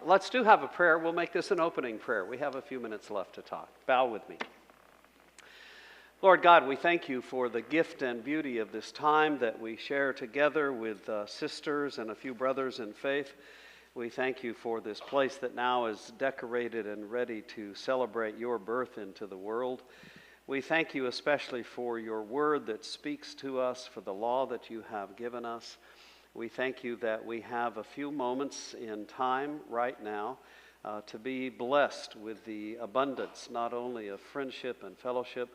Let's have a prayer. We'll make this an opening prayer. We have a few minutes left to talk. Bow with me. Lord God, we thank you for the gift and beauty of this time that we share together with sisters and a few brothers in faith. We thank you for this place that now is decorated and ready to celebrate your birth into the world. We thank you especially for your word that speaks to us, for the law that you have given us. We thank you that we have a few moments in time right now to be blessed with the abundance, not only of friendship and fellowship,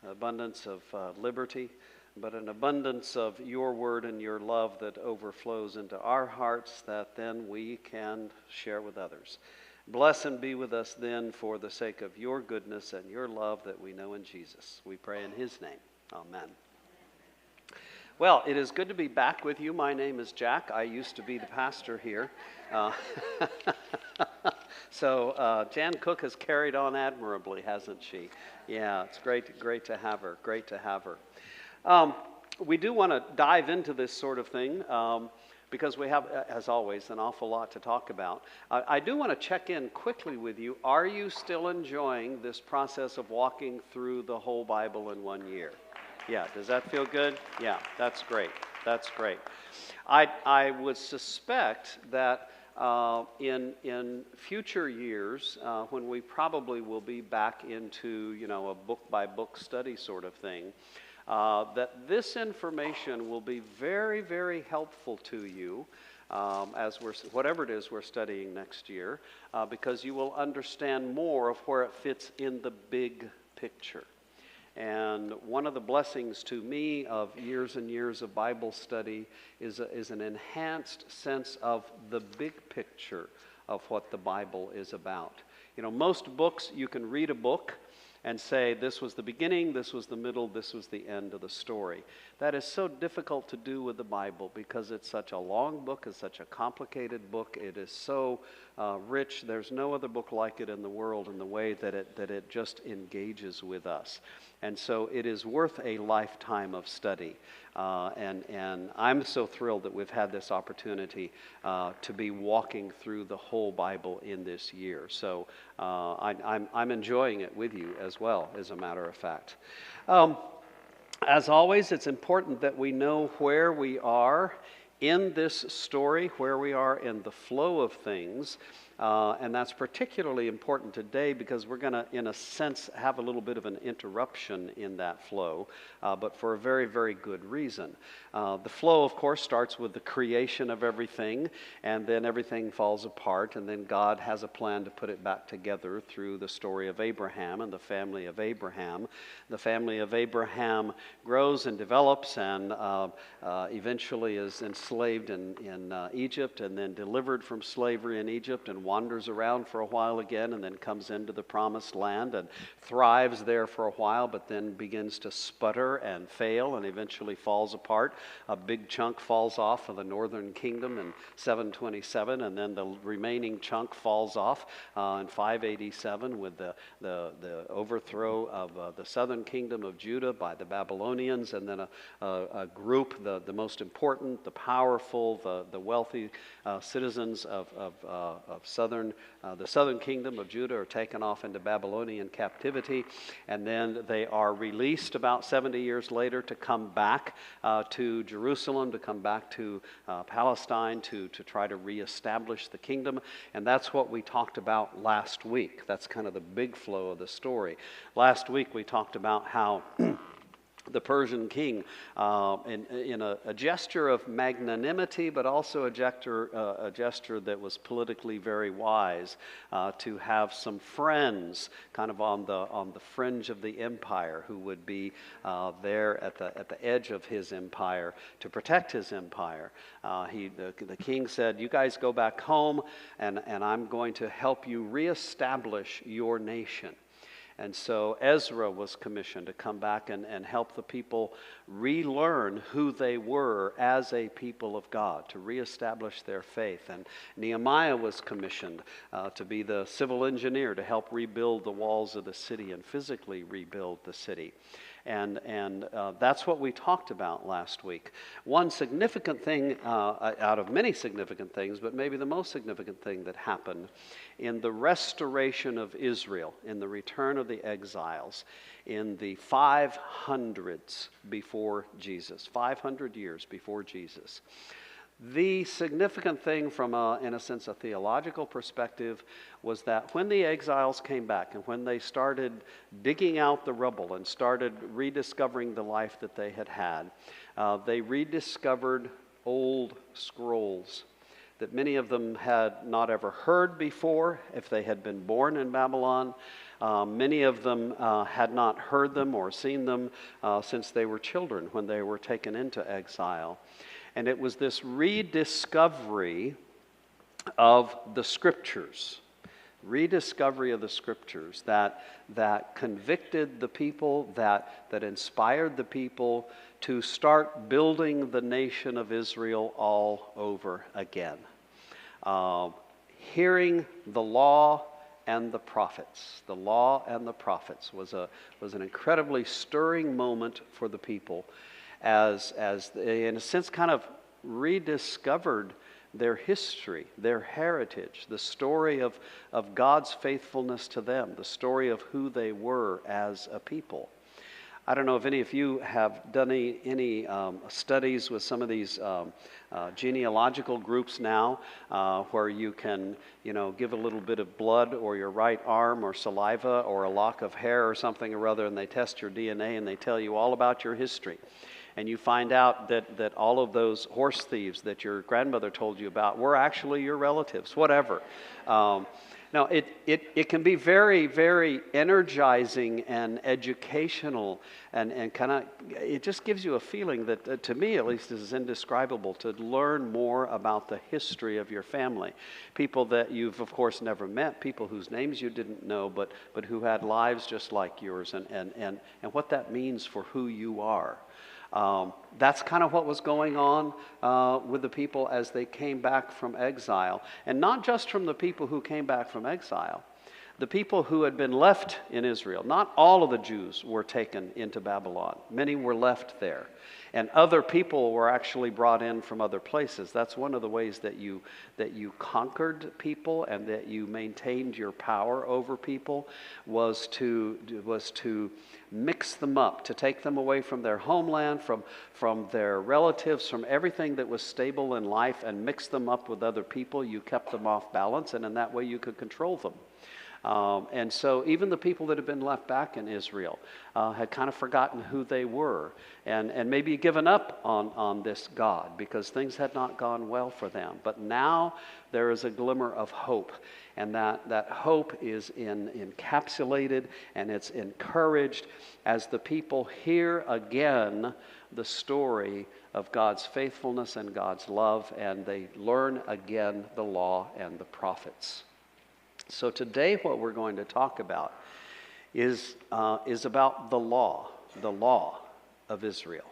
abundance of liberty, but an abundance of your word and your love that overflows into our hearts that then we can share with others. Bless and be with us then for the sake of your goodness and your love that we know in Jesus. We pray in his name. Amen. Well, it is good to be back with you. My name is Jack. I used to be the pastor here. So Jan Cook has carried on admirably, hasn't she? Yeah, it's great to have her. Great to have her. We do want to dive into this sort of thing because we have, as always, an awful lot to talk about. I do want to check in quickly with you. Are you still enjoying this process of walking through the whole Bible in 1 year? Yeah, does that feel good? Yeah, that's great. That's great. I would suspect that in future years, when we probably will be back into, a book-by-book study sort of thing, that this information will be very, very helpful to you as whatever it is we're studying next year, because you will understand more of where it fits in the big picture. And one of the blessings to me of years and years of Bible study is an enhanced sense of the big picture of what the Bible is about. Most books, you can read a book and say, this was the beginning, this was the middle, this was the end of the story. That is so difficult to do with the Bible because it's such a long book, it's such a complicated book, it is so rich. There's no other book like it in the world in the way that it just engages with us. And so it is worth a lifetime of study. And I'm so thrilled that we've had this opportunity to be walking through the whole Bible in this year. So I'm enjoying it with you as well, as a matter of fact. As always, it's important that we know where we are in this story, where we are in the flow of things. And that's particularly important today because we're going to, in a sense, have a little bit of an interruption in that flow, but for a very, very good reason. The flow, of course, starts with the creation of everything, and then everything falls apart, and then God has a plan to put it back together through the story of Abraham and the family of Abraham. The family of Abraham grows and develops and eventually is enslaved in Egypt and then delivered from slavery in Egypt and wanders around for a while again and then comes into the promised land and thrives there for a while, but then begins to sputter and fail and eventually falls apart. A big chunk falls off of the northern kingdom in 727, and then the remaining chunk falls off in 587 with the overthrow of the southern kingdom of Judah by the Babylonians, and then a group, the most important, the powerful, the wealthy citizens of the southern kingdom of Judah are taken off into Babylonian captivity, and then they are released about 70 years later to come back to Jerusalem, to come back to Palestine to try to reestablish the kingdom. And that's what we talked about last week. That's kind of the big flow of the story. Last week we talked about how the Persian king, in a gesture of magnanimity, but also a gesture that was politically very wise, to have some friends kind of on the fringe of the empire who would be there at the edge of his empire to protect his empire. The king said, "You guys go back home, and I'm going to help you reestablish your nation." And so Ezra was commissioned to come back and help the people relearn who they were as a people of God, to reestablish their faith. And Nehemiah was commissioned to be the civil engineer to help rebuild the walls of the city and physically rebuild the city. And that's what we talked about last week. One significant thing out of many significant things, but maybe the most significant thing that happened in the restoration of Israel, in the return of the exiles, in the 500s before Jesus, 500 years before Jesus. The significant thing from, in a sense, a theological perspective was that when the exiles came back and when they started digging out the rubble and started rediscovering the life that they had had, they rediscovered old scrolls that many of them had not ever heard before if they had been born in Babylon. Many of them had not heard them or seen them since they were children when they were taken into exile. And it was this rediscovery of the Scriptures, that convicted the people, that inspired the people to start building the nation of Israel all over again. Hearing the law and the prophets. The law and the prophets was an incredibly stirring moment for the people as they, in a sense, kind of rediscovered their history, their heritage, the story of God's faithfulness to them, the story of who they were as a people. I don't know if any of you have done any studies with some of these genealogical groups now, where you can, give a little bit of blood or your right arm or saliva or a lock of hair or something or other, and they test your DNA and they tell you all about your history. And you find out that all of those horse thieves that your grandmother told you about were actually your relatives, whatever. Now, it can be very, very energizing and educational, and kind of, it just gives you a feeling that, to me at least, is indescribable, to learn more about the history of your family. People that you've, of course, never met, people whose names you didn't know, but who had lives just like yours, and what that means for who you are. That's kind of what was going on with the people as they came back from exile. And not just from the people who came back from exile. The people who had been left in Israel. Not all of the Jews were taken into Babylon. Many were left there. And other people were actually brought in from other places. That's one of the ways that you conquered people and that you maintained your power over people, was to mix them up, to take them away from their homeland, from their relatives, from everything that was stable in life, and mix them up with other people. You kept them off balance, and in that way you could control them. And so even the people that had been left back in Israel had kind of forgotten who they were, and maybe given up on this God because things had not gone well for them. But now there is a glimmer of hope, and that hope is encapsulated and it's encouraged as the people hear again the story of God's faithfulness and God's love, and they learn again the law and the prophets. So today what we're going to talk about is about the law of Israel.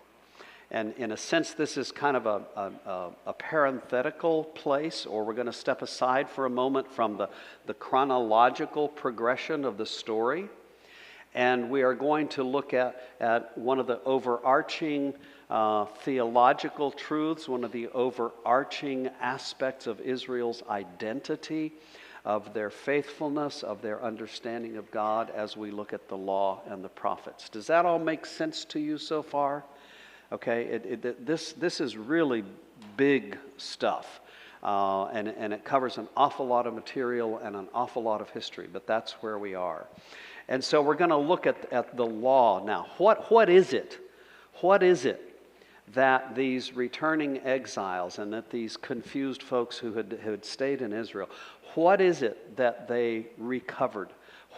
And in a sense, this is kind of a parenthetical place, or we're going to step aside for a moment from the chronological progression of the story. And we are going to look at one of the overarching theological truths, one of the overarching aspects of Israel's identity, of their faithfulness, of their understanding of God as we look at the law and the prophets. Does that all make sense to you so far? Okay, this is really big stuff, and it covers an awful lot of material and an awful lot of history, but that's where we are. And so we're going to look at the law now. What is it? What is it that these returning exiles and that these confused folks who had stayed in Israel, what is it that they recovered?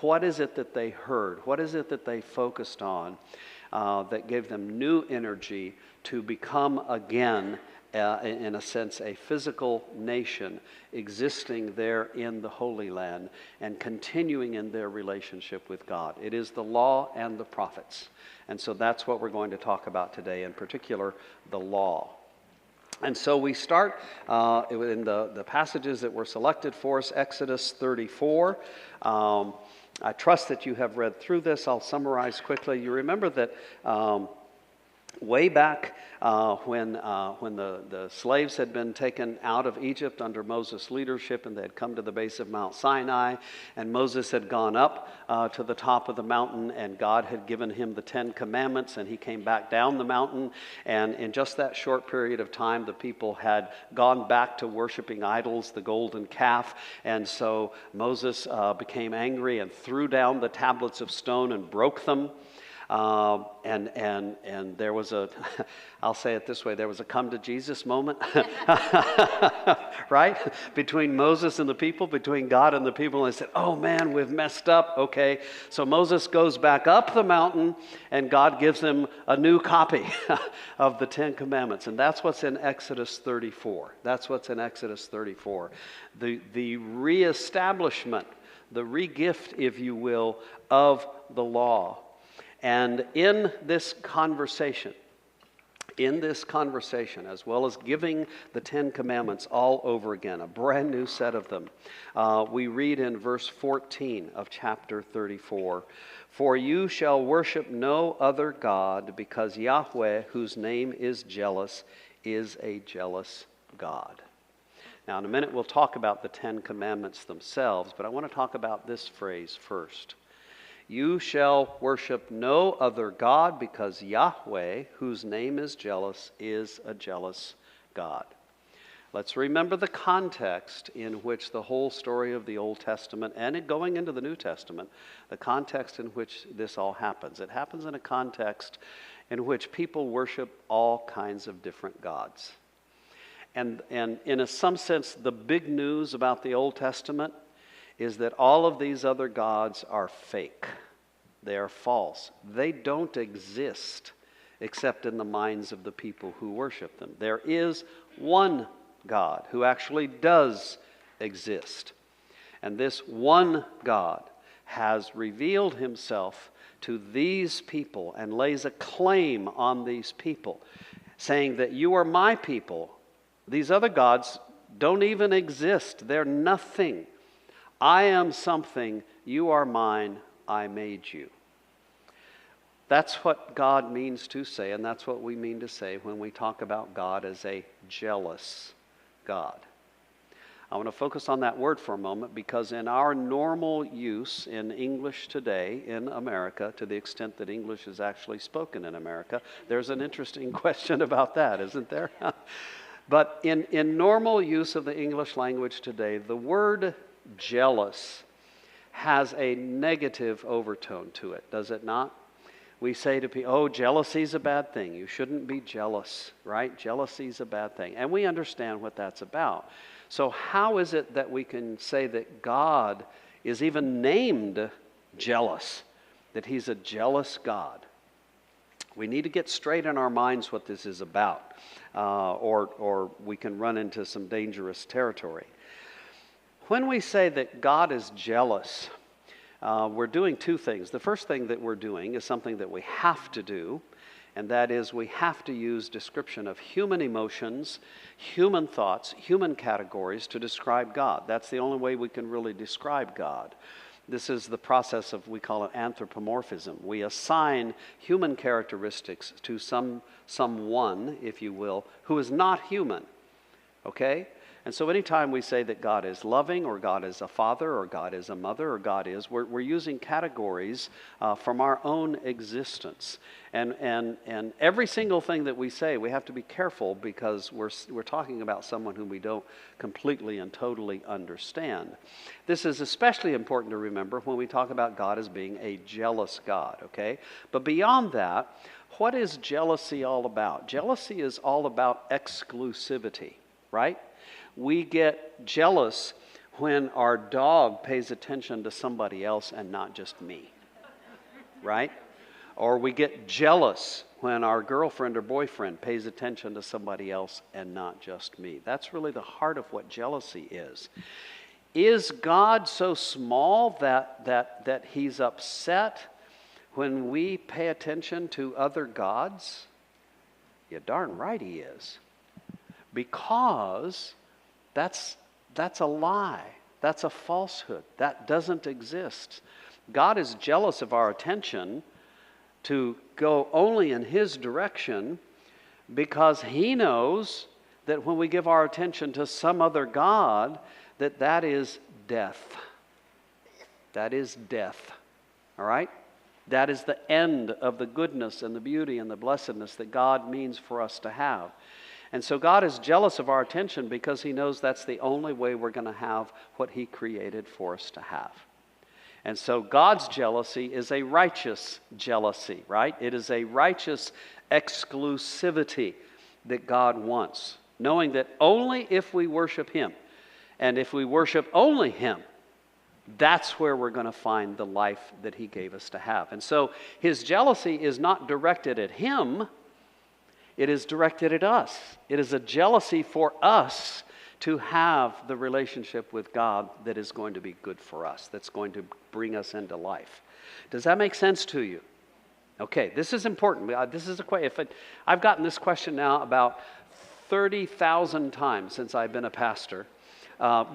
What is it that they heard? What is it that they focused on that gave them new energy to become again, in a sense, a physical nation existing there in the Holy Land and continuing in their relationship with God? It is the law and the prophets. And so that's what we're going to talk about today, in particular, the law. And so we start in the passages that were selected for us, Exodus 34. I trust that you have read through this. I'll summarize quickly. You remember that way back when the slaves had been taken out of Egypt under Moses' leadership, and they had come to the base of Mount Sinai, and Moses had gone up to the top of the mountain, and God had given him the 10 Commandments, and he came back down the mountain, and in just that short period of time, the people had gone back to worshiping idols, the golden calf, and so Moses became angry and threw down the tablets of stone and broke them. And there was a, I'll say it this way, there was a come to Jesus moment, right? Between Moses and the people, between God and the people, and they said, oh man, we've messed up, okay. So Moses goes back up the mountain, and God gives him a new copy of the 10 Commandments, and that's what's in Exodus 34. That's what's in Exodus 34. The reestablishment, the regift, if you will, of the law. And in this conversation, as well as giving the 10 Commandments all over again, a brand new set of them, we read in verse 14 of chapter 34, "For you shall worship no other God, because Yahweh, whose name is jealous, is a jealous God." Now, in a minute, we'll talk about the 10 Commandments themselves, but I want to talk about this phrase first. You shall worship no other God, because Yahweh, whose name is jealous, is a jealous God. Let's remember the context in which the whole story of the Old Testament, and going into the New Testament, the context in which this all happens. It happens in a context in which people worship all kinds of different gods. And in some sense, the big news about the Old Testament is that all of these other gods are fake. They are false. They don't exist except in the minds of the people who worship them. There is one God who actually does exist. And this one God has revealed himself to these people and lays a claim on these people, saying that you are my people. These other gods don't even exist. They're nothing. I am something, you are mine, I made you. That's what God means to say, and that's what we mean to say when we talk about God as a jealous God. I want to focus on that word for a moment, because in our normal use in English today in America, to the extent that English is actually spoken in America, there's an interesting question about that, isn't there? But in normal use of the English language today, the word jealous has a negative overtone to it, does it not? We say to people, oh, jealousy is a bad thing. You shouldn't be jealous, right? Jealousy is a bad thing. And we understand what that's about. So how is it that we can say that God is even named jealous, that he's a jealous God? We need to get straight in our minds what this is about, or we can run into some dangerous territory. When we say that God is jealous, we're doing two things. The first thing that we're doing is something that we have to do, and that is we have to use description of human emotions, human thoughts, human categories to describe God. That's the only way we can really describe God. This is the process of, we call it anthropomorphism. We assign human characteristics to someone, if you will, who is not human, okay? And so anytime we say that God is loving, or God is a father, or God is a mother, or God is, we're using categories from our own existence. And every single thing that we say, we have to be careful, because we're talking about someone whom we don't completely and totally understand. This is especially important to remember when we talk about God as being a jealous God, okay? But beyond that, what is jealousy all about? Jealousy is all about exclusivity, right? We get jealous when our dog pays attention to somebody else and not just me, right? Or we get jealous when our girlfriend or boyfriend pays attention to somebody else and not just me. That's really the heart of what jealousy is. Is God so small that he's upset when we pay attention to other gods? You're darn right he is. Because that's a lie. That's a falsehood. That doesn't exist. God is jealous of our attention to go only in His direction because He knows that when we give our attention to some other god, that is death. That is death. All right? That is the end of the goodness and the beauty and the blessedness that God means for us to have. And so God is jealous of our attention because He knows that's the only way we're going to have what He created for us to have. And so God's jealousy is a righteous jealousy, right? It is a righteous exclusivity that God wants, knowing that only if we worship Him, and if we worship only Him, that's where we're going to find the life that He gave us to have. And so His jealousy is not directed at Him, it is directed at us. It is a jealousy for us to have the relationship with God that is going to be good for us, that's going to bring us into life. Does that make sense to you? Okay, this is important. This is I've gotten this question now about 30,000 times since I've been a pastor,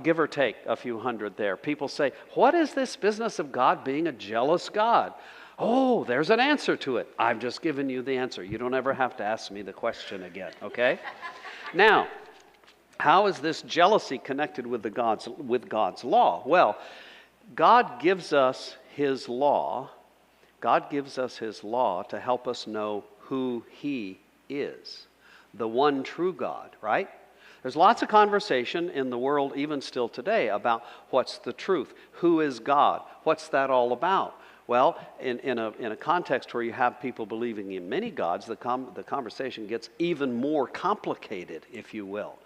give or take a few hundred there. People say, what is this business of God being a jealous God? Oh, there's an answer to it. I've just given you the answer. You don't ever have to ask me the question again, okay? Now, how is this jealousy connected with God's law? Well, God gives us His law. God gives us His law to help us know who He is, the one true God, right? There's lots of conversation in the world, even still today, about what's the truth, who is God, what's that all about? Well, in a context where you have people believing in many gods, the conversation gets even more complicated, if you will.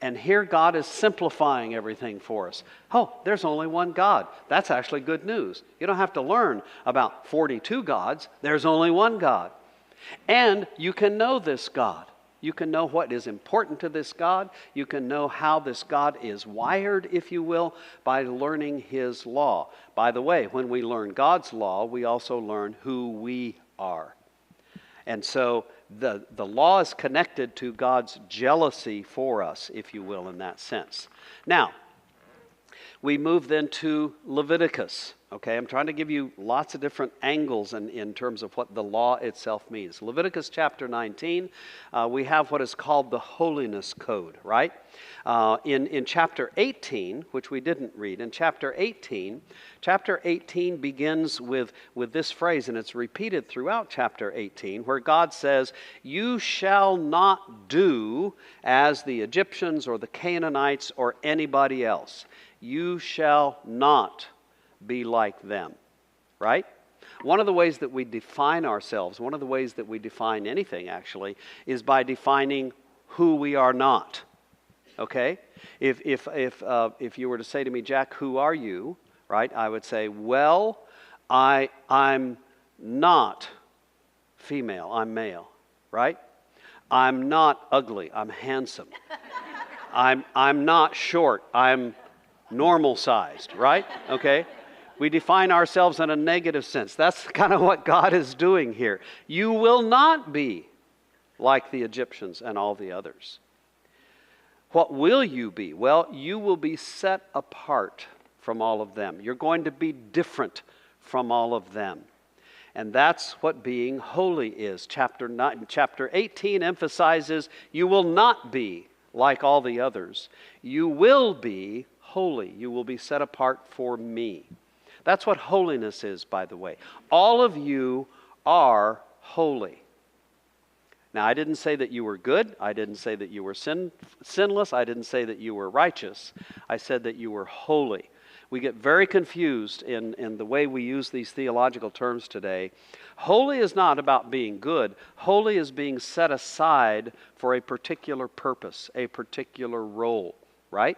And here God is simplifying everything for us. Oh, there's only one God. That's actually good news. You don't have to learn about 42 gods. There's only one God. And you can know this God. You can know what is important to this God. You can know how this God is wired, if you will, by learning His law. By the way, when we learn God's law, we also learn who we are. And so the law is connected to God's jealousy for us, if you will, in that sense. Now, we move then to Leviticus. Okay, I'm trying to give you lots of different angles in terms of what the law itself means. Leviticus chapter 19, we have what is called the holiness code, right? In chapter 18, which we didn't read, in chapter 18 begins with this phrase, and it's repeated throughout chapter 18, where God says, "You shall not do as the Egyptians or the Canaanites or anybody else. You shall not be like them," right? One of the ways that we define ourselves, one of the ways that we define anything actually, is by defining who we are not. Okay? If you were to say to me, Jack, who are you? Right? I would say, well, I'm not female, I'm male, right? I'm not ugly, I'm handsome. I'm not short, I'm normal sized, right? Okay? We define ourselves in a negative sense. That's kind of what God is doing here. You will not be like the Egyptians and all the others. What will you be? Well, you will be set apart from all of them. You're going to be different from all of them. And that's what being holy is. Chapter 18 emphasizes you will not be like all the others. You will be holy. You will be set apart for me. That's what holiness is, by the way. All of you are holy. Now, I didn't say that you were good. I didn't say that you were sinless. I didn't say that you were righteous. I said that you were holy. We get very confused in the way we use these theological terms today. Holy is not about being good. Holy is being set aside for a particular purpose, a particular role, right?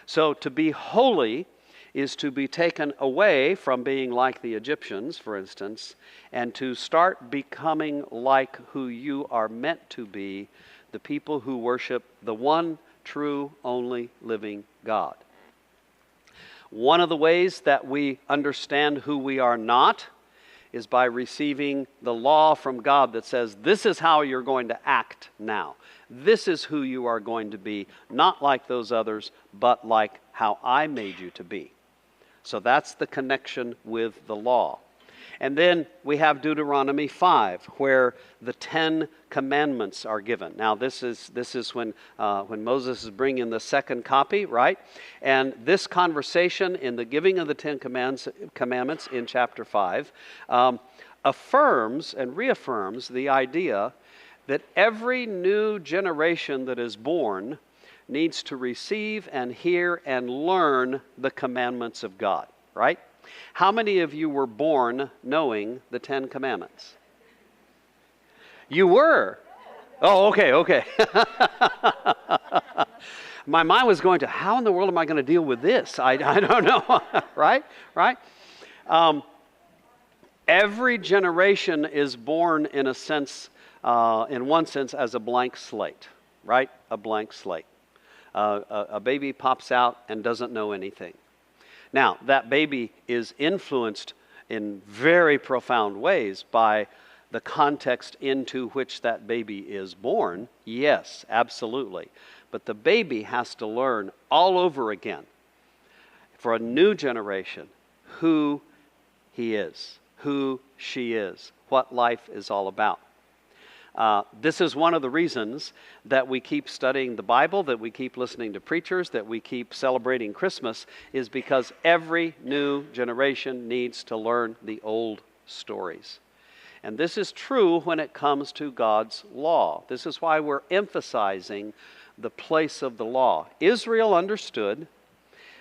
So to be holy is to be taken away from being like the Egyptians, for instance, and to start becoming like who you are meant to be, the people who worship the one true, only living God. One of the ways that we understand who we are not is by receiving the law from God that says, this is how you're going to act now. This is who you are going to be, not like those others, but like how I made you to be. So that's the connection with the law. And then we have Deuteronomy 5, where the 10 commandments are given. Now, this is when Moses is bringing the second copy, right? And this conversation in the giving of the 10 commandments in chapter 5 affirms and reaffirms the idea that every new generation that is born needs to receive and hear and learn the commandments of God, right? How many of you were born knowing the 10 commandments? You were? Oh, okay. My mind was going to, how in the world am I going to deal with this? I don't know, right? Every generation is born in a sense, in one sense, as a blank slate, right? A blank slate. A baby pops out and doesn't know anything. Now, that baby is influenced in very profound ways by the context into which that baby is born. Yes, absolutely. But the baby has to learn all over again for a new generation who he is, who she is, what life is all about. This is one of the reasons that we keep studying the Bible, that we keep listening to preachers, that we keep celebrating Christmas, is because every new generation needs to learn the old stories. And this is true when it comes to God's law. This is why we're emphasizing the place of the law. Israel understood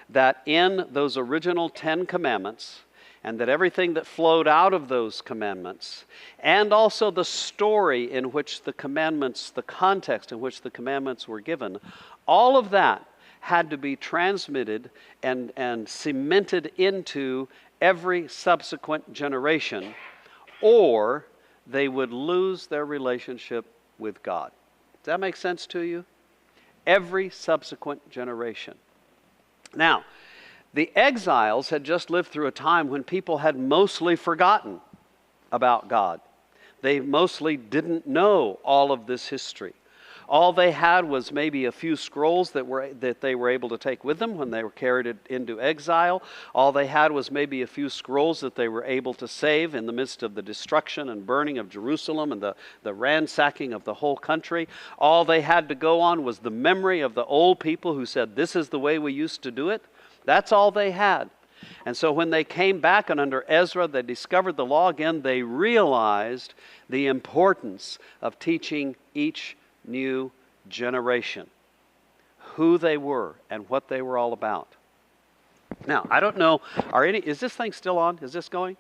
that in those original 10 commandments, and that everything that flowed out of those commandments, and also the story in which the commandments, the context in which the commandments were given, all of that had to be transmitted and cemented into every subsequent generation, or they would lose their relationship with God. Does that make sense to you? Every subsequent generation. Now, the exiles had just lived through a time when people had mostly forgotten about God. They mostly didn't know all of this history. All they had was maybe a few scrolls that they were able to take with them when they were carried into exile. All they had was maybe a few scrolls that they were able to save in the midst of the destruction and burning of Jerusalem and the ransacking of the whole country. All they had to go on was the memory of the old people who said, "This is the way we used to do it." That's all they had. And so when they came back and under Ezra, they discovered the law again, they realized the importance of teaching each new generation who they were and what they were all about. Now, I don't know, is this thing still on? Is this going?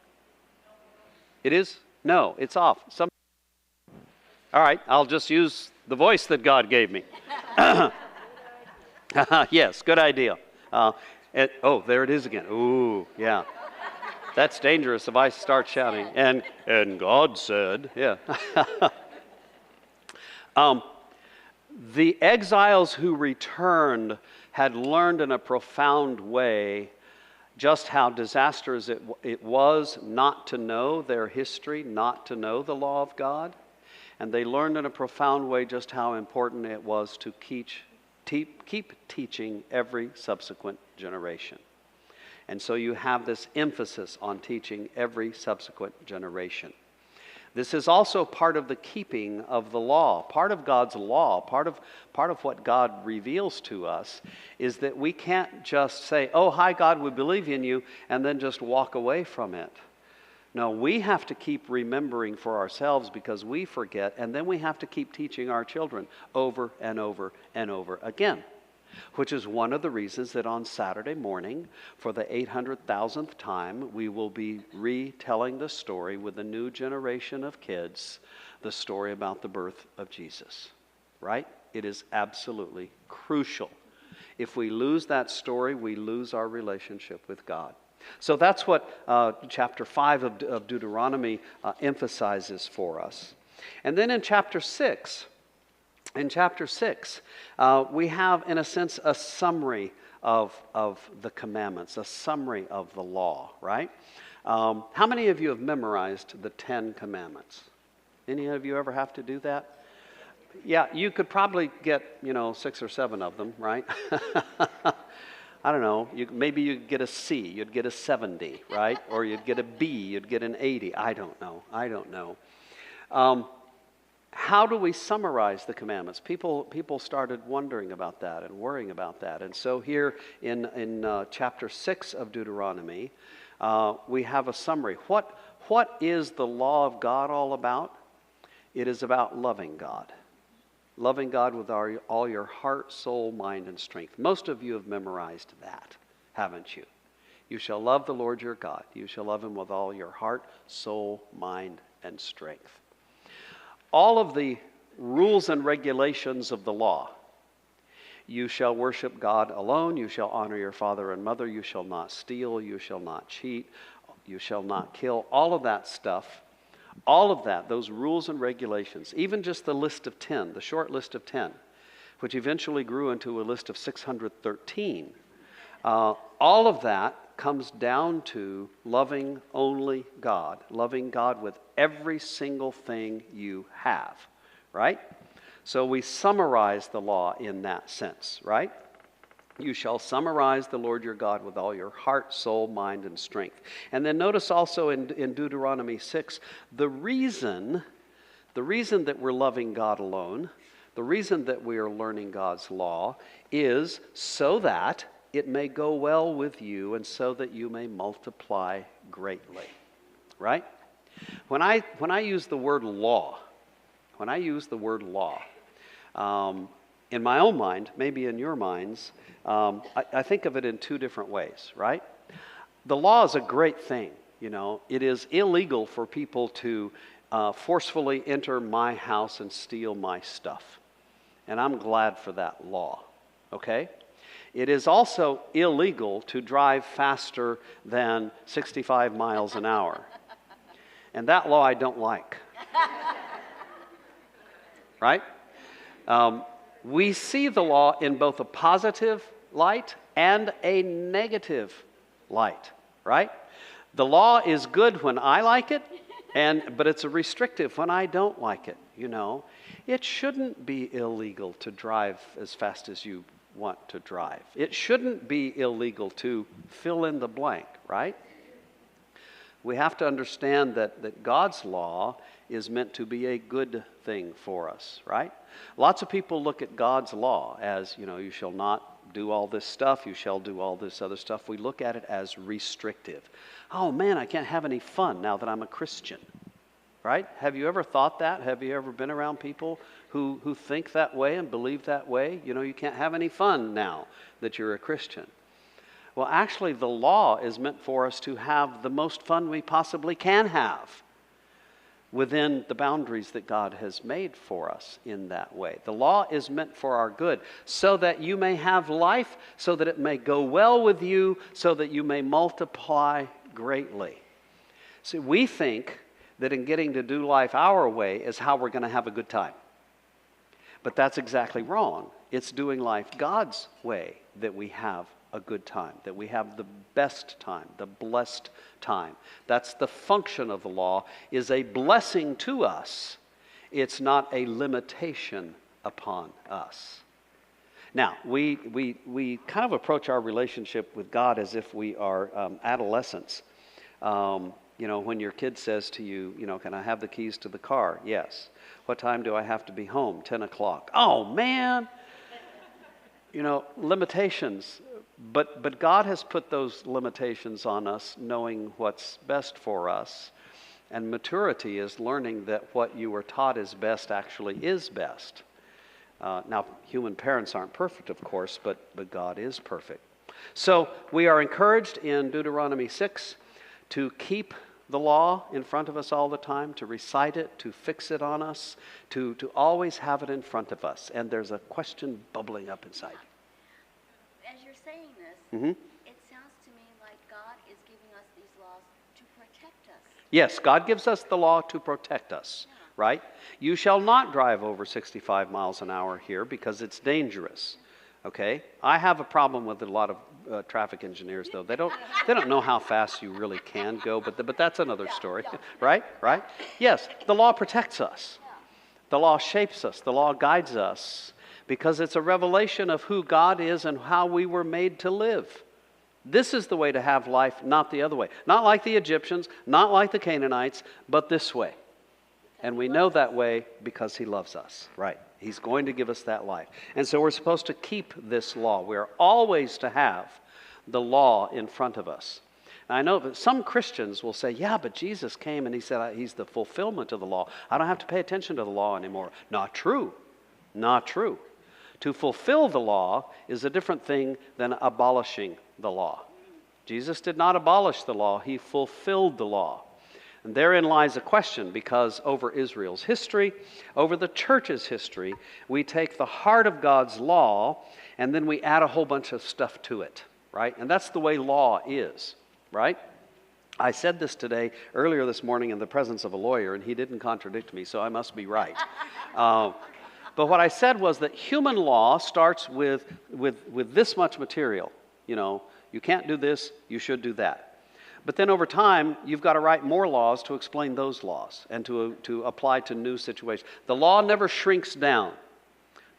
It is? No, it's off. All right, I'll just use the voice that God gave me. Yes, good idea. There it is again. Ooh, yeah. That's dangerous if I start shouting. And God said, yeah. The exiles who returned had learned in a profound way just how disastrous it was not to know their history, not to know the law of God. And they learned in a profound way just how important it was to keep teaching every subsequent generation. And so you have this emphasis on teaching every subsequent generation. This is also part of the keeping of the law. Part of God's law, part of what God reveals to us is that we can't just say, "Oh, hi God, we believe in you," and then just walk away from it. No, we have to keep remembering for ourselves because we forget, and then we have to keep teaching our children over and over and over again, which is one of the reasons that on Saturday morning, for the 800,000th time, we will be retelling the story with a new generation of kids, the story about the birth of Jesus, right? It is absolutely crucial. If we lose that story, we lose our relationship with God. So that's what chapter 5 of Deuteronomy emphasizes for us. And then in chapter 6, we have, in a sense, a summary of the commandments, a summary of the law, right? How many of you have memorized the 10 commandments? Any of you ever have to do that? Yeah, you could probably get, 6 or 7 of them, right? I don't know, maybe you'd get a C, you'd get a 70, right? Or you'd get a B, you'd get an 80. I don't know. How do we summarize the commandments? People started wondering about that and worrying about that. And so here in chapter 6 of Deuteronomy, we have a summary. What is the law of God all about? It is about loving God. Loving God with all your heart, soul, mind, and strength. Most of you have memorized that, haven't you? You shall love the Lord your God. You shall love him with all your heart, soul, mind, and strength. All of the rules and regulations of the law. You shall worship God alone. You shall honor your father and mother. You shall not steal. You shall not cheat. You shall not kill. All of that stuff. All of that, those rules and regulations, even just the list of 10, the short list of 10, which eventually grew into a list of 613, all of that comes down to loving only God, loving God with every single thing you have, right? So we summarize the law in that sense, right? You shall summarize the Lord your God with all your heart, soul, mind, and strength. And then notice also in Deuteronomy 6, the reason that we're loving God alone, the reason that we are learning God's law is so that it may go well with you and so that you may multiply greatly, right? When I use the word law, in my own mind, maybe in your minds, I think of it in two different ways, right? The law is a great thing, you know. It is illegal for people to forcefully enter my house and steal my stuff. And I'm glad for that law, okay? It is also illegal to drive faster than 65 miles an hour. And that law I don't like. Right? We see the law in both a positive light and a negative light, right? The law is good when I like it, but it's restrictive when I don't like it, you know. It shouldn't be illegal to drive as fast as you want to drive. It shouldn't be illegal to fill in the blank, right? We have to understand that God's law is meant to be a good thing for us, right? Lots of people look at God's law as, you know, you shall not do all this stuff, you shall do all this other stuff. We look at it as restrictive. Oh man, I can't have any fun now that I'm a Christian, right? Have you ever thought that? Have you ever been around people who think that way and believe that way? You know, you can't have any fun now that you're a Christian. Well, actually, the law is meant for us to have the most fun we possibly can have within the boundaries that God has made for us in that way. The law is meant for our good, so that you may have life, so that it may go well with you, so that you may multiply greatly. See, we think that in getting to do life our way is how we're going to have a good time. But that's exactly wrong. It's doing life God's way that we have a good time, that we have the best time, the blessed time. That's the function of the law, is a blessing to us. It's not a limitation upon us. Now, we kind of approach our relationship with God as if we are adolescents. You know, when your kid says to you, you know, can I have the keys to the car? Yes. What time do I have to be home? 10 o'clock. Oh, man. You know, limitations. But God has put those limitations on us, knowing what's best for us. And maturity is learning that what you were taught is best actually is best. Now, human parents aren't perfect, of course, but God is perfect. So we are encouraged in Deuteronomy 6 to keep the law in front of us all the time, to recite it, to fix it on us, to always have it in front of us. And there's a question bubbling up inside. As you're saying this, it sounds to me like God is giving us these laws to protect us. Yes, God gives us the law to protect us, right? You shall not drive over 65 miles an hour here because it's dangerous, okay? I have a problem with a lot of traffic engineers, though. They don't know how fast you really can go, but that's another story, right? Yes, the law protects us. The law shapes us. The law guides us. because it's a revelation of who God is and how we were made to live. This is the way to have life, not the other way. Not like the Egyptians, not like the Canaanites, but this way. And we know that way because He loves us, right? He's going to give us that life. And so we're supposed to keep this law. We're always to have the law in front of us. Now, I know that some Christians will say, yeah, but Jesus came and He said He's the fulfillment of the law. I don't have to pay attention to the law anymore. Not true. Not true. To fulfill the law is a different thing than abolishing the law. Jesus did not abolish the law. He fulfilled the law. And therein lies a question, because over Israel's history, over the church's history, we take the heart of God's law and then we add a whole bunch of stuff to it, right? And that's the way law is, right? I said this earlier this morning in the presence of a lawyer, and he didn't contradict me, so I must be right. But what I said was that human law starts with this much material. You know, you can't do this, you should do that. But then over time, you've got to write more laws to explain those laws and to apply to new situations. The law never shrinks down.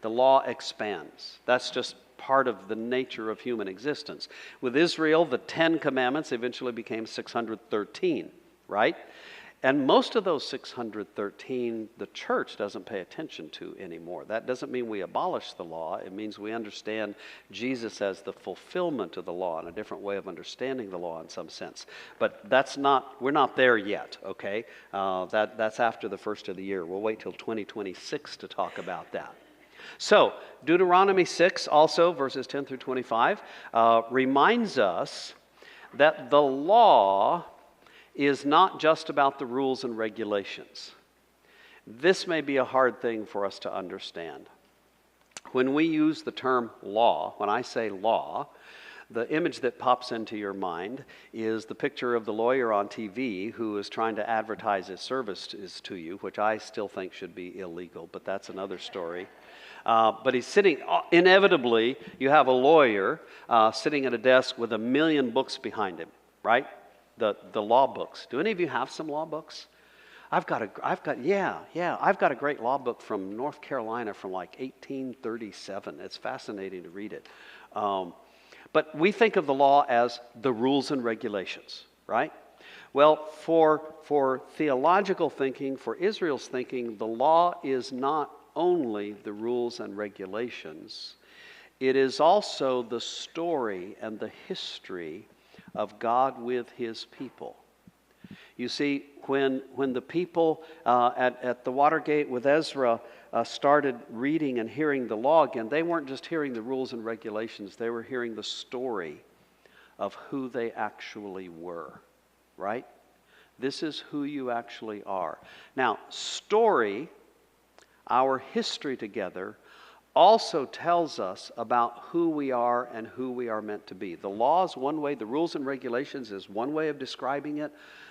The law expands. That's just part of the nature of human existence. With Israel, the 10 Commandments eventually became 613, right? And most of those 613, the church doesn't pay attention to anymore. That doesn't mean we abolish the law. It means we understand Jesus as the fulfillment of the law and a different way of understanding the law in some sense. But we're not there yet, okay? That's after the first of the year. We'll wait till 2026 to talk about that. So, Deuteronomy 6, also, verses 10 through 25, reminds us that the law is not just about the rules and regulations. This may be a hard thing for us to understand. When we use the term law, when I say law, the image that pops into your mind is the picture of the lawyer on TV who is trying to advertise his services to you, which I still think should be illegal, but that's another story. But he's sitting, inevitably, you have a lawyer sitting at a desk with 1 million books behind him, right? The law books. Do any of you have some law books? I've got a great law book from North Carolina from like 1837. It's fascinating to read it. But we think of the law as the rules and regulations, right? Well, for theological thinking, for Israel's thinking, the law is not only the rules and regulations. It is also the story and the history of God with His people. You see, when the people at the Watergate with Ezra started reading and hearing the law again, they weren't just hearing the rules and regulations, they were hearing the story of who they actually were, right? This is who you actually are. Now, story, our history together, also tells us about who we are and who we are meant to be. The law is one way, the rules and regulations is one way of describing it.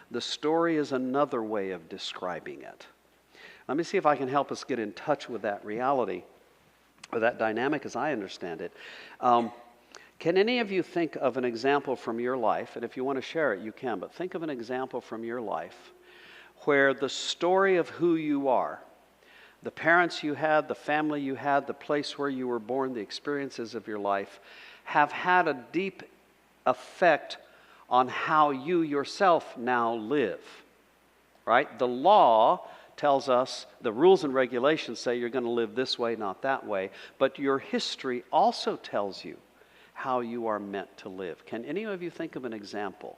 The story is another way of describing it. Let me see if I can help us get in touch with that reality, or that dynamic as I understand it. Can any of you think of an example from your life, and if you want to share it, you can, but think of an example from your life where the story of who you are, the parents you had, the family you had, the place where you were born, the experiences of your life have had a deep effect on how you yourself now live, right? The law tells us, the rules and regulations say you're going to live this way, not that way, but your history also tells you how you are meant to live. Can any of you think of an example?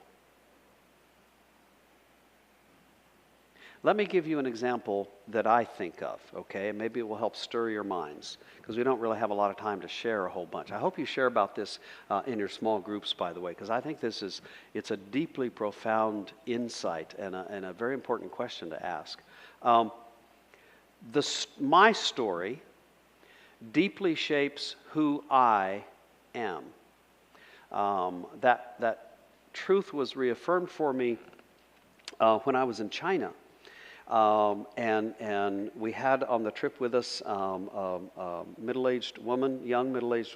Let me give you an example that I think of, okay? Maybe it will help stir your minds, because we don't really have a lot of time to share a whole bunch. I hope you share about this in your small groups, by the way, because I think it's a deeply profound insight and a very important question to ask. My story deeply shapes who I am. That truth was reaffirmed for me when I was in China. And we had on the trip with us a young middle-aged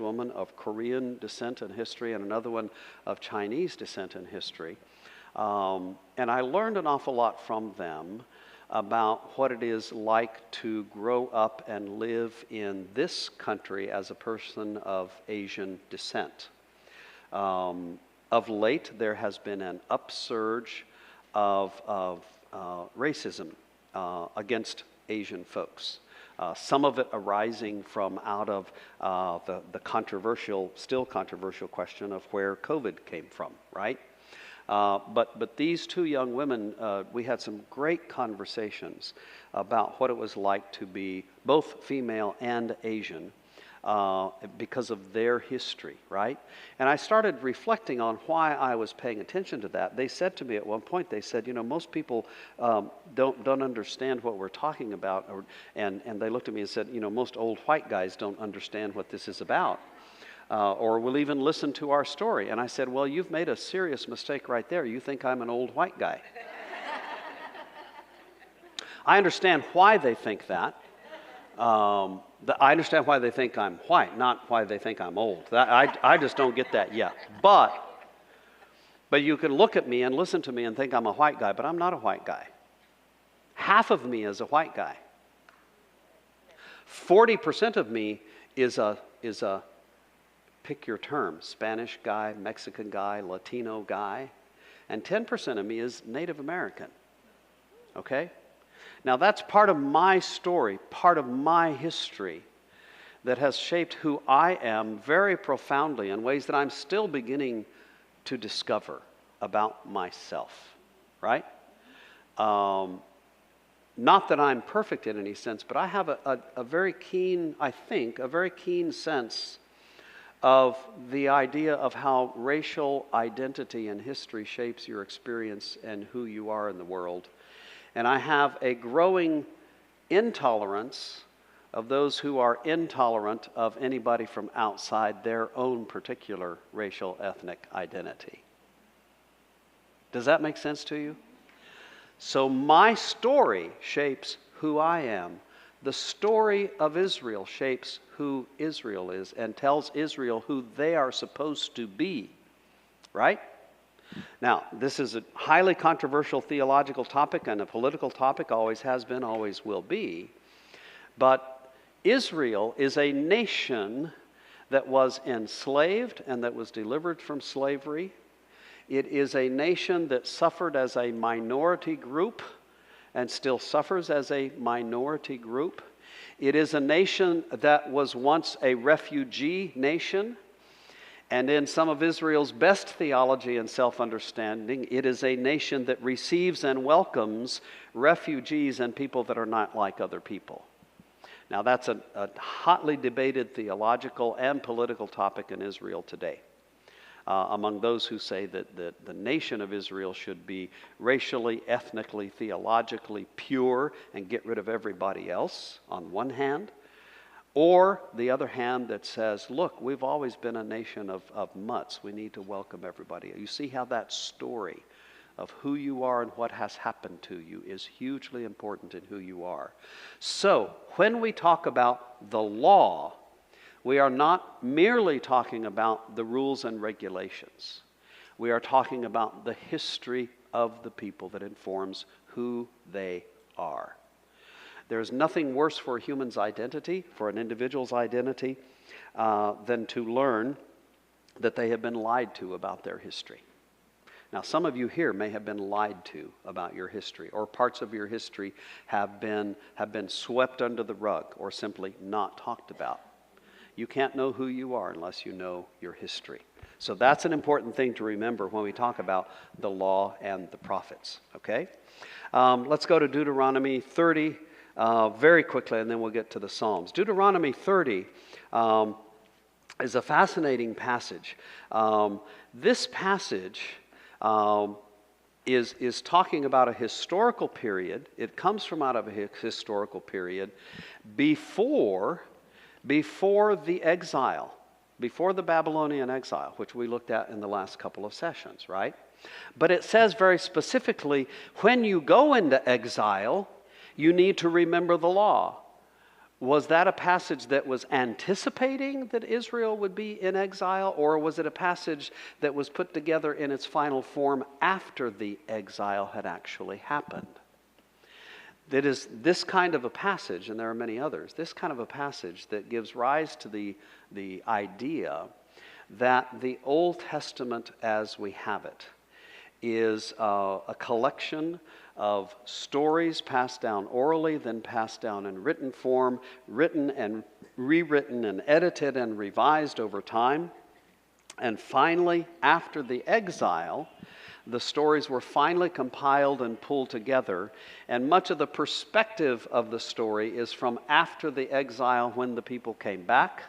woman of Korean descent and history, and another one of Chinese descent and history. And I learned an awful lot from them about what it is like to grow up and live in this country as a person of Asian descent. Of late, there has been an upsurge of racism against Asian folks. Some of it arising from out of the controversial, still controversial question of where COVID came from, right? But these two young women, we had some great conversations about what it was like to be both female and Asian because of their history, right? And I started reflecting on why I was paying attention to that. They said to me at one point, they said, you know, most people don't understand what we're talking about, and they looked at me and said, you know, most old white guys don't understand what this is about. Or will even listen to our story. And I said, well, you've made a serious mistake right there. You think I'm an old white guy. I understand why they think that. I understand why they think I'm white, not why they think I'm old. I just don't get that yet. But you can look at me and listen to me and think I'm a white guy, but I'm not a white guy. Half of me is a white guy. 40% of me is a pick your term, Spanish guy, Mexican guy, Latino guy, and 10% of me is Native American, okay? Now that's part of my story, part of my history that has shaped who I am very profoundly in ways that I'm still beginning to discover about myself, right? Not that I'm perfect in any sense, but I have a very keen, I think, a very keen sense of the idea of how racial identity and history shapes your experience and who you are in the world. And I have a growing intolerance of those who are intolerant of anybody from outside their own particular racial ethnic identity. Does that make sense to you? So my story shapes who I am. The story of Israel shapes who Israel is and tells Israel who they are supposed to be, right? Now, this is a highly controversial theological topic and a political topic, always has been, always will be. But Israel is a nation that was enslaved and that was delivered from slavery. It is a nation that suffered as a minority group and still suffers as a minority group. It is a nation that was once a refugee nation, and in some of Israel's best theology and self-understanding, it is a nation that receives and welcomes refugees and people that are not like other people. Now that's a hotly debated theological and political topic in Israel today. Among those who say that the nation of Israel should be racially, ethnically, theologically pure and get rid of everybody else, on one hand, or the other hand that says, look, we've always been a nation of mutts. We need to welcome everybody. You see how that story of who you are and what has happened to you is hugely important in who you are. So when we talk about the law, we are not merely talking about the rules and regulations. We are talking about the history of the people that informs who they are. There's nothing worse for a human's identity, for an individual's identity, than to learn that they have been lied to about their history. Now, some of you here may have been lied to about your history, or parts of your history have been swept under the rug or simply not talked about. You can't know who you are unless you know your history. So that's an important thing to remember when we talk about the law and the prophets, okay? Let's go to Deuteronomy 30 very quickly, and then we'll get to the Psalms. Deuteronomy 30 is a fascinating passage. This passage is talking about a historical period. It comes from out of a historical period before the exile, before the Babylonian exile, which we looked at in the last couple of sessions, right? But it says very specifically, when you go into exile, you need to remember the law. Was that a passage that was anticipating that Israel would be in exile, or was it a passage that was put together in its final form after the exile had actually happened? It is this kind of a passage, and there are many others, this kind of a passage that gives rise to the idea that the Old Testament as we have it is a collection of stories passed down orally, then passed down in written form, written and rewritten and edited and revised over time. And finally, after the exile, the stories were finally compiled and pulled together, and much of the perspective of the story is from after the exile when the people came back,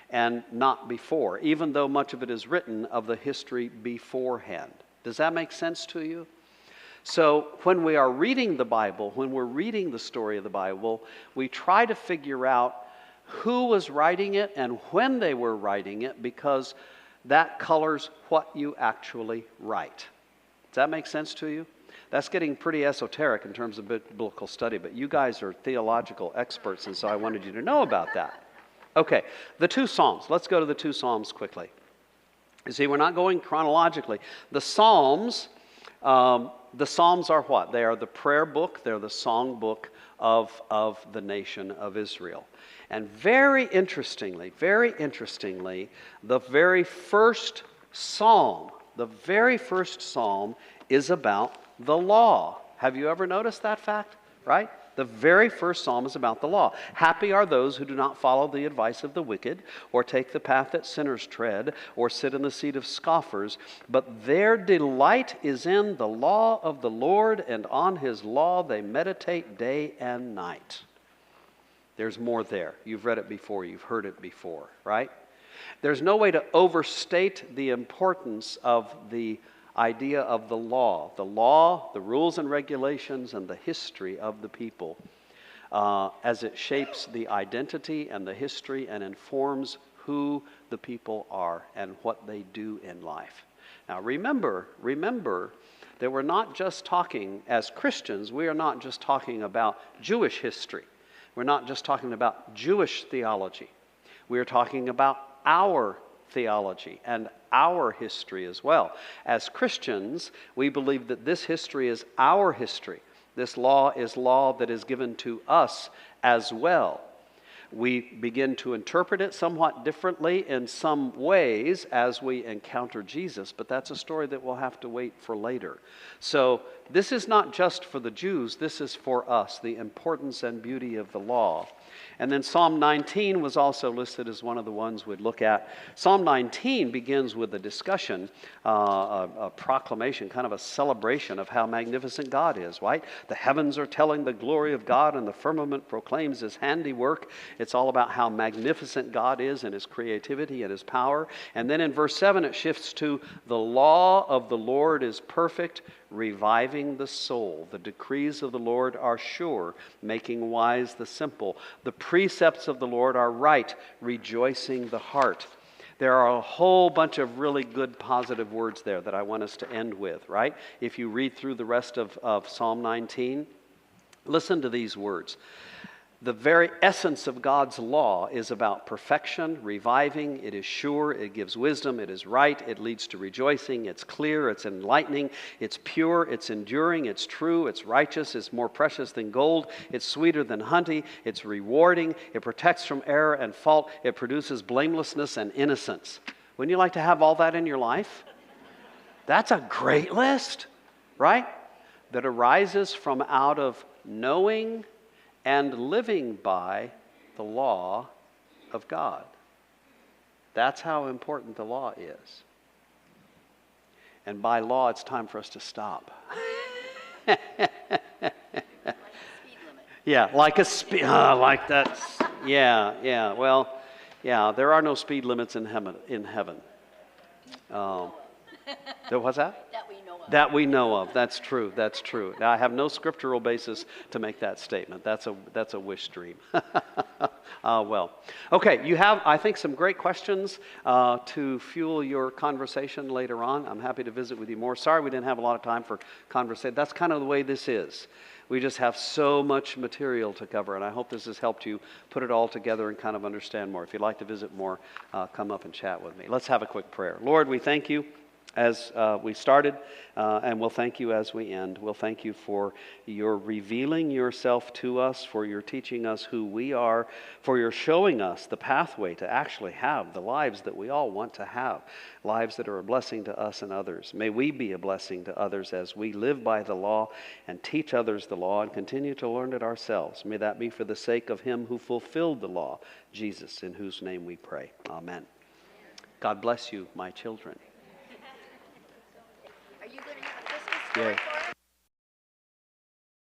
and not before, even though much of it is written of the history beforehand. Does that make sense to you? So when we are reading the Bible, when we're reading the story of the Bible, we try to figure out who was writing it and when they were writing it, because that colors what you actually write. Does that make sense to you? That's getting pretty esoteric in terms of biblical study, but you guys are theological experts, and so I wanted you to know about that. Okay, the two Psalms. Let's go to the two Psalms quickly. You see, we're not going chronologically. The Psalms are what? They are the prayer book. They're the song book of the nation of Israel. And very interestingly, the very first psalm is about the law. Have you ever noticed that fact? Right? The very first psalm is about the law. Happy are those who do not follow the advice of the wicked, or take the path that sinners tread, or sit in the seat of scoffers, but their delight is in the law of the Lord, and on his law they meditate day and night. There's more there. You've read it before. You've heard it before, right? There's no way to overstate the importance of the idea of the law, the rules and regulations, and the history of the people as it shapes the identity and the history and informs who the people are and what they do in life. Now remember that we're not just talking, as Christians, we are not just talking about Jewish history. We're not just talking about Jewish theology. We are talking about our theology and our history as well. As Christians, we believe that this history is our history. This law is law that is given to us as well. We begin to interpret it somewhat differently in some ways as we encounter Jesus, but that's a story that we'll have to wait for later. So this is not just for the Jews, this is for us, the importance and beauty of the law. And then Psalm 19 was also listed as one of the ones we'd look at. Psalm 19 begins with a discussion, a proclamation, kind of a celebration of how magnificent God is, right? The heavens are telling the glory of God, and the firmament proclaims his handiwork. It's all about how magnificent God is and his creativity and his power. And then in verse 7 it shifts to the law of the Lord is perfect, reviving the soul. The decrees of the Lord are sure, making wise the simple. The precepts of the Lord are right, rejoicing the heart. There are a whole bunch of really good positive words there that I want us to end with, right? If you read through the rest of Psalm 19, listen to these words. The very essence of God's law is about perfection, reviving. It is sure, it gives wisdom, it is right, it leads to rejoicing, it's clear, it's enlightening, it's pure, it's enduring, it's true, it's righteous, it's more precious than gold, it's sweeter than honey, it's rewarding, it protects from error and fault, it produces blamelessness and innocence. Wouldn't you like to have all that in your life? That's a great list, right? That arises from out of knowing and living by the law of God. That's how important the law is. And by law, it's time for us to stop. Like a speed limit. Yeah, like a speed, like that. Yeah. Well, yeah, there are no speed limits in heaven. What's that? That we know of. That we know of. That's true. Now, I have no scriptural basis to make that statement. That's a wish dream. Well, okay. You have, I think, some great questions to fuel your conversation later on. I'm happy to visit with you more. Sorry we didn't have a lot of time for conversation. That's kind of the way this is. We just have so much material to cover, and I hope this has helped you put it all together and kind of understand more. If you'd like to visit more, come up and chat with me. Let's have a quick prayer. Lord, we thank you as we started, and we'll thank you as we end. We'll thank you for your revealing yourself to us, for your teaching us who we are, for your showing us the pathway to actually have the lives that we all want to have, lives that are a blessing to us and others. May we be a blessing to others as we live by the law and teach others the law and continue to learn it ourselves. May that be for the sake of him who fulfilled the law, Jesus, in whose name we pray. Amen. God bless you, my children. Are you going to have a Christmas story Yay. for